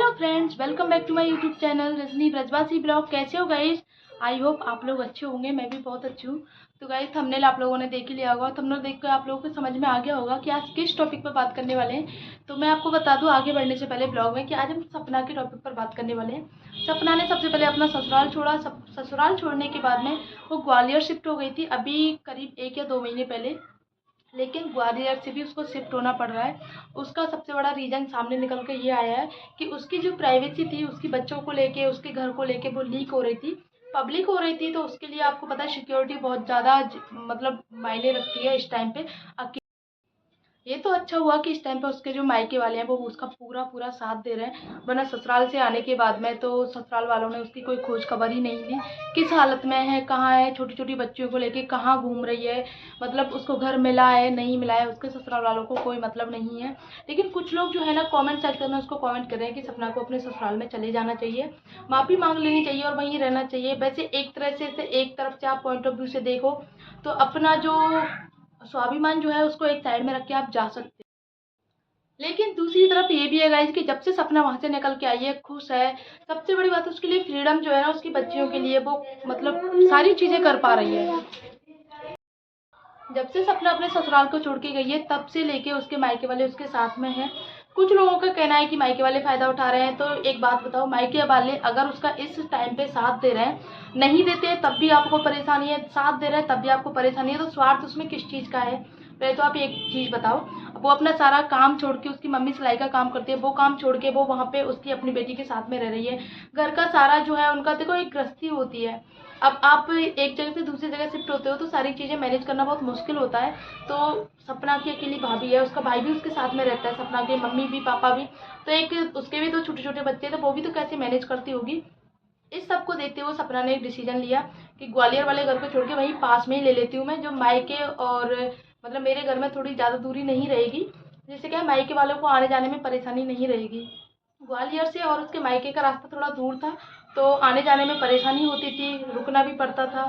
Hello friends, welcome back to my YouTube channel Rajni Brajwasi blog. कैसे हो guys? I hope आप लोग अच्छे होंगे। मैं भी बहुत अच्छी हूँ। तो गाइस, थंबनेल आप लोगों ने देख ही लिया होगा। थंबनेल देख कर आप लोगों को समझ में आ गया होगा कि आज किस टॉपिक पर बात करने वाले हैं। तो मैं आपको बता दूं आगे बढ़ने से पहले ब्लॉग में कि आज हम सपना के टॉपिक पर बात करने वाले हैं। सपना ने सबसे पहले अपना ससुराल छोड़ा। ससुराल छोड़ने के बाद में वो ग्वालियर शिफ्ट हो गई थी अभी करीब 1 या 2 महीने पहले। लेकिन ग्वालियर से भी उसको शिफ्ट होना पड़ रहा है। उसका सबसे बड़ा रीज़न सामने निकल के ये आया है कि उसकी जो प्राइवेसी थी, उसकी बच्चों को लेके, उसके घर को लेके वो लीक हो रही थी, पब्लिक हो रही थी। तो उसके लिए आपको पता है सिक्योरिटी बहुत ज़्यादा मतलब मायने रखती है इस टाइम पे। ये तो अच्छा हुआ कि इस टाइम पे उसके जो मायके वाले हैं वो उसका पूरा पूरा साथ दे रहे हैं, वरना ससुराल से आने के बाद में तो ससुराल वालों ने उसकी कोई खोज खबर ही नहीं ली। किस हालत में है, कहाँ है, छोटी छोटी बच्चियों को लेके कहाँ घूम रही है, मतलब उसको घर मिला है नहीं मिला है, उसके ससुराल वालों को कोई मतलब नहीं है। लेकिन कुछ लोग जो है ना कमेंट सेक्शन में उसको कमेंट कर रहे हैं कि सपना को अपने ससुराल में चले जाना चाहिए, माफ़ी मांग लेनी चाहिए और वहीं रहना चाहिए। वैसे एक तरह से एक तरफ से आप पॉइंट ऑफ व्यू से देखो तो अपना जो स्वाभिमान जो है उसको एक साइड में रख के आप जा सकते हैं। लेकिन दूसरी तरफ ये भी है गाइस कि जब से सपना वहां से निकल के आई है, खुश है। सबसे बड़ी बात उसके लिए फ्रीडम जो है ना, उसकी बच्चियों के लिए वो मतलब सारी चीजें कर पा रही है। जब से सपना अपने ससुराल को छोड़ के गई है तब से लेके उसके मायके वाले उसके साथ में हैं। कुछ लोगों का कहना है कि मायके वाले फायदा उठा रहे हैं। तो एक बात बताओ, मायके वाले अगर उसका इस टाइम पे साथ दे रहे हैं, नहीं देते हैं तब भी आपको परेशानी है, साथ दे रहे हैं तब भी आपको परेशानी है, तो स्वार्थ उसमें किस चीज़ का है? पहले तो आप एक चीज़ बताओ। वो अपना सारा काम छोड़ के, उसकी मम्मी सिलाई का काम करती है, वो काम छोड़ के वो वहाँ पे उसकी अपनी बेटी के साथ में रह रही है। घर का सारा जो है उनका, देखो एक गृहस्थी होती है। अब आप एक जगह से दूसरी जगह शिफ्ट होते हो तो सारी चीज़ें मैनेज करना बहुत मुश्किल होता है। तो सपना की अकेली भाभी है, उसका भाई भी उसके साथ में रहता है, सपना के मम्मी भी पापा भी। तो एक उसके भी 2 छोटे छोटे बच्चे हैं, तो वो भी तो कैसे मैनेज करती होगी। इस सब को देखते हुए सपना ने एक डिसीजन लिया कि ग्वालियर वाले घर को छोड़ के वहीं पास में ही ले लेती हूँ मैं, जो मायके और मतलब मेरे घर में थोड़ी ज़्यादा दूरी नहीं रहेगी, जिससे क्या मायके वालों को आने जाने में परेशानी नहीं रहेगी। ग्वालियर से और उसके मायके का रास्ता थोड़ा दूर था, तो आने जाने में परेशानी होती थी, रुकना भी पड़ता था।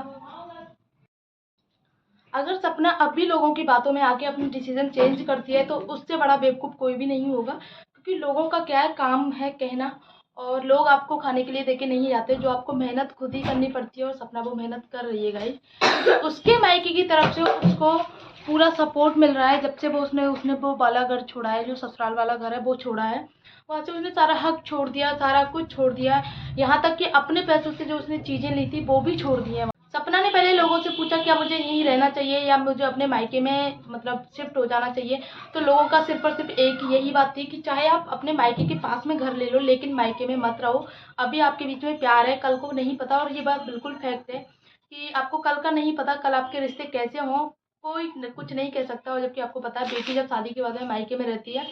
अगर सपना अब भी लोगों की बातों में आके अपनी डिसीजन चेंज करती है तो उससे बड़ा बेवकूफ़ कोई भी नहीं होगा, क्योंकि लोगों का क्या है, काम है कहना। और लोग आपको खाने के लिए देके नहीं जाते, जो आपको मेहनत खुद ही करनी पड़ती है, और सपना वो मेहनत कर रही है गाइस, क्योंकि उसके मायके की तरफ से उसको पूरा सपोर्ट मिल रहा है। जब से वो उसने उसने वो वाला घर छोड़ा है, जो ससुराल वाला घर है वो छोड़ा है, वहाँ से उसने सारा हक छोड़ दिया, सारा कुछ छोड़ दिया। यहाँ तक कि अपने पैसों से जो उसने चीज़ें ली थी वो भी छोड़ दी है। सपना ने पहले लोगों से पूछा क्या मुझे यहीं रहना चाहिए या मुझे अपने मायके में मतलब शिफ्ट हो जाना चाहिए। तो लोगों का सिर्फ और सिर्फ एक यही बात थी कि चाहे आप अपने मायके के पास में घर ले लो, लेकिन मायके में मत रहो। अभी आपके बीच में प्यार है, कल को नहीं पता। और ये बात बिल्कुल फैक्ट है कि आपको कल का नहीं पता, कल आपके रिश्ते कैसे हों, कोई कुछ नहीं कह सकता। और जबकि आपको पता है बेटी जब शादी के बाद में मायके में रहती है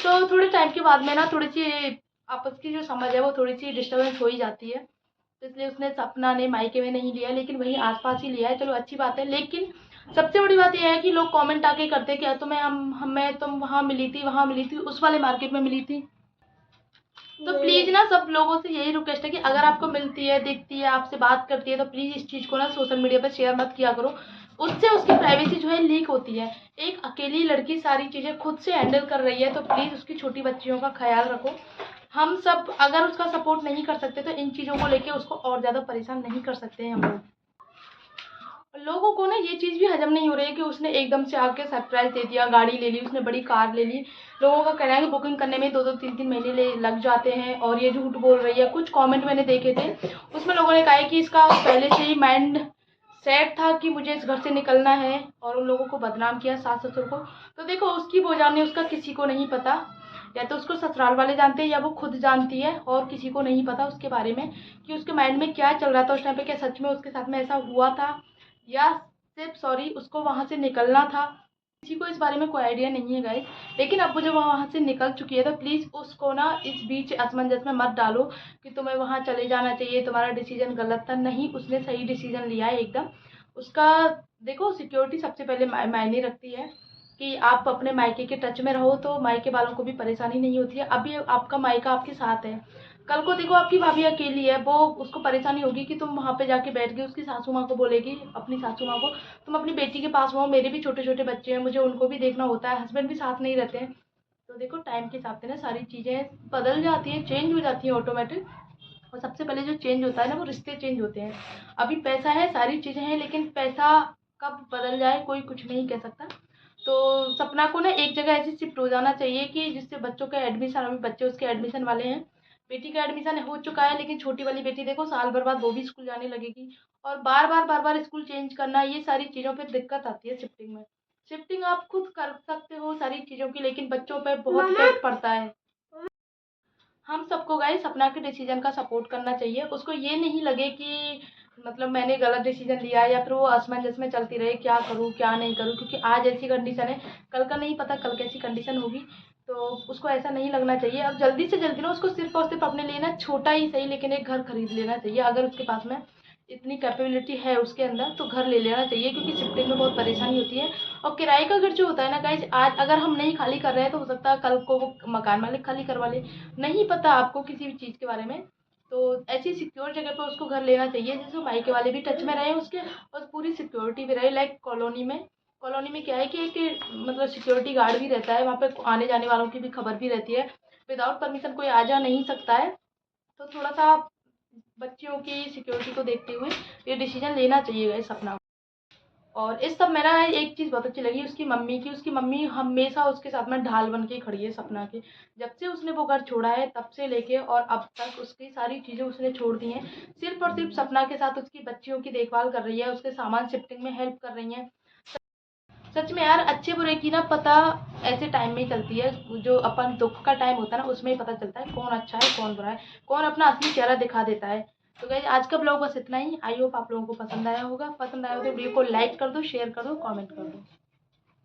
तो थोड़े टाइम के बाद में ना थोड़ी सी आपस की जो समझ है वो थोड़ी सी डिस्टर्बेंस हो ही जाती है। तो इसलिए उसने सपना ने मायके में नहीं लिया, लेकिन वहीं आसपास ही लिया है। चलो अच्छी बात है। लेकिन सबसे बड़ी बात यह है कि लोग कमेंट आके करते क्या तुम्हें हम मैं तुम वहाँ मिली थी, वहाँ मिली थी, उस वाले मार्केट में मिली थी। तो प्लीज ना सब लोगों से यही रिक्वेस्ट है कि अगर आपको मिलती है, दिखती है, आपसे बात करती है, तो प्लीज इस चीज को ना सोशल मीडिया पर शेयर मत किया करो। उससे उसकी प्राइवेसी जो है लीक होती है। एक अकेली लड़की सारी चीजें खुद से हैंडल कर रही है, तो प्लीज उसकी छोटी बच्चियों का ख्याल रखो। हम सब अगर उसका सपोर्ट नहीं कर सकते तो इन चीज़ों को लेके उसको और ज़्यादा परेशान नहीं कर सकते हैं हम लोग। लोगों को ना ये चीज़ भी हजम नहीं हो रही है कि उसने एकदम से आके सरप्राइज दे दिया, गाड़ी ले ली, उसने बड़ी कार ले ली। लोगों का कहना है कि बुकिंग करने में 2-2 3-3 महीने लग जाते हैं और ये झूठ बोल रही है। कुछ कमेंट मैंने देखे थे, उसमें लोगों ने कहा है कि इसका पहले से ही माइंड सेट था कि मुझे इस घर से निकलना है, और उन लोगों को बदनाम किया, सास ससुर को। तो देखो उसकी वो जाने, उसका किसी को नहीं पता। या तो उसको ससुराल वाले जानते हैं या वो खुद जानती है, और किसी को नहीं पता उसके बारे में कि उसके माइंड में क्या चल रहा था उस टाइम पे। क्या सच में उसके साथ में ऐसा हुआ था, या सिर्फ सॉरी उसको वहाँ से निकलना था? किसी को इस बारे में कोई आइडिया नहीं है गाइस। लेकिन अब वो जब वहाँ से निकल चुकी है तो प्लीज़ उसको ना इस बीच असमंजस में मत डालो कि तुम्हें वहाँ चले जाना चाहिए, तुम्हारा डिसीजन गलत था। नहीं, उसने सही डिसीजन लिया है एकदम। उसका देखो सिक्योरिटी सबसे पहले मायने रखती है कि आप अपने मायके के टच में रहो, तो मायके वालों को भी परेशानी नहीं होती है। अभी आपका मायका आपके साथ है, कल को देखो आपकी भाभी अकेली है, वो उसको परेशानी होगी कि तुम वहाँ पे जाके बैठ गई। उसकी सासू माँ को बोलेगी, अपनी सासू माँ को, तुम अपनी बेटी के पास रहो, मेरे भी छोटे छोटे बच्चे हैं, मुझे उनको भी देखना होता है, हस्बैंड भी साथ नहीं रहते हैं। तो देखो टाइम के हिसाब से ना सारी चीज़ें बदल जाती हैं, चेंज हो जाती हैं ऑटोमेटिक। और सबसे पहले जो चेंज होता है ना वो रिश्ते चेंज होते हैं। अभी पैसा है, सारी चीज़ें हैं, लेकिन पैसा कब बदल जाए कोई कुछ नहीं कह सकता। तो सपना को ना एक जगह ऐसी शिफ्ट हो जाना चाहिए कि जिससे बच्चों का एडमिशन, अभी बच्चे उसके एडमिशन वाले हैं। बेटी का एडमिशन हो चुका है, लेकिन छोटी वाली बेटी देखो साल भर बाद वो भी स्कूल जाने लगेगी। और बार बार स्कूल चेंज करना, ये सारी चीज़ों पे दिक्कत आती है शिफ्टिंग में। शिफ्टिंग आप खुद कर सकते हो सारी चीज़ों की, लेकिन बच्चों पे बहुत इफेक्ट पड़ता है। हम सबको गाइस सपना के डिसीजन का सपोर्ट करना चाहिए। उसको ये नहीं लगे कि मतलब मैंने गलत डिसीजन लिया है, या फिर वो असमंजस में चलती रहे क्या करूँ क्या नहीं करूँ, क्योंकि आज ऐसी कंडीशन है, कल का नहीं पता कल कैसी कंडीशन होगी। तो उसको ऐसा नहीं लगना चाहिए। अब जल्दी से जल्दी ना उसको सिर्फ और सिर्फ अपने लिए ना छोटा ही सही लेकिन एक घर खरीद लेना चाहिए। अगर उसके पास में इतनी कैपेबिलिटी है उसके अंदर तो घर ले लेना चाहिए, क्योंकि शिफ्टिंग में बहुत परेशानी होती है। और किराए का घर जो होता है ना गाइस, आज अगर हम नहीं खाली कर रहे हैं तो हो सकता है कल को वो मकान मालिक खाली करवा ले। नहीं पता आपको किसी भी चीज़ के बारे में। तो ऐसी सिक्योर जगह पर उसको घर लेना चाहिए जिसमें मायके वाले भी टच में रहे उसके, और पूरी सिक्योरिटी भी रहे। लाइक कॉलोनी में क्या है कि एक मतलब सिक्योरिटी गार्ड भी रहता है, वहाँ पे आने जाने वालों की भी खबर भी रहती है। विदाउट परमिशन कोई आ जा नहीं सकता है। तो थोड़ा सा बच्चियों की सिक्योरिटी को देखते हुए ये डिसीजन लेना चाहिए गाइस सपना। और इस सब में ना एक चीज़ बहुत अच्छी लगी उसकी मम्मी की। उसकी मम्मी हमेशा उसके साथ में ढाल बन के खड़ी है सपना के। जब से उसने वो घर छोड़ा है तब से लेके और अब तक उसकी सारी चीज़ें उसने छोड़ दी हैं। सिर्फ और सिर्फ सपना के साथ उसकी बच्चियों की देखभाल कर रही है, उसके सामान शिफ्टिंग में हेल्प कर रही हैं। सच में यार, अच्छे बुरे की ना पता ऐसे टाइम में ही चलती है। जो अपन दुख का टाइम होता है ना उसमें ही पता चलता है कौन अच्छा है कौन बुरा है, कौन अपना असली चेहरा दिखा देता है। तो गाइस आज का ब्लॉग बस इतना ही। आई होप आप लोगों को पसंद आया होगा। पसंद आया हो तो वीडियो को लाइक कर दो, शेयर कर दो, कमेंट कर दो।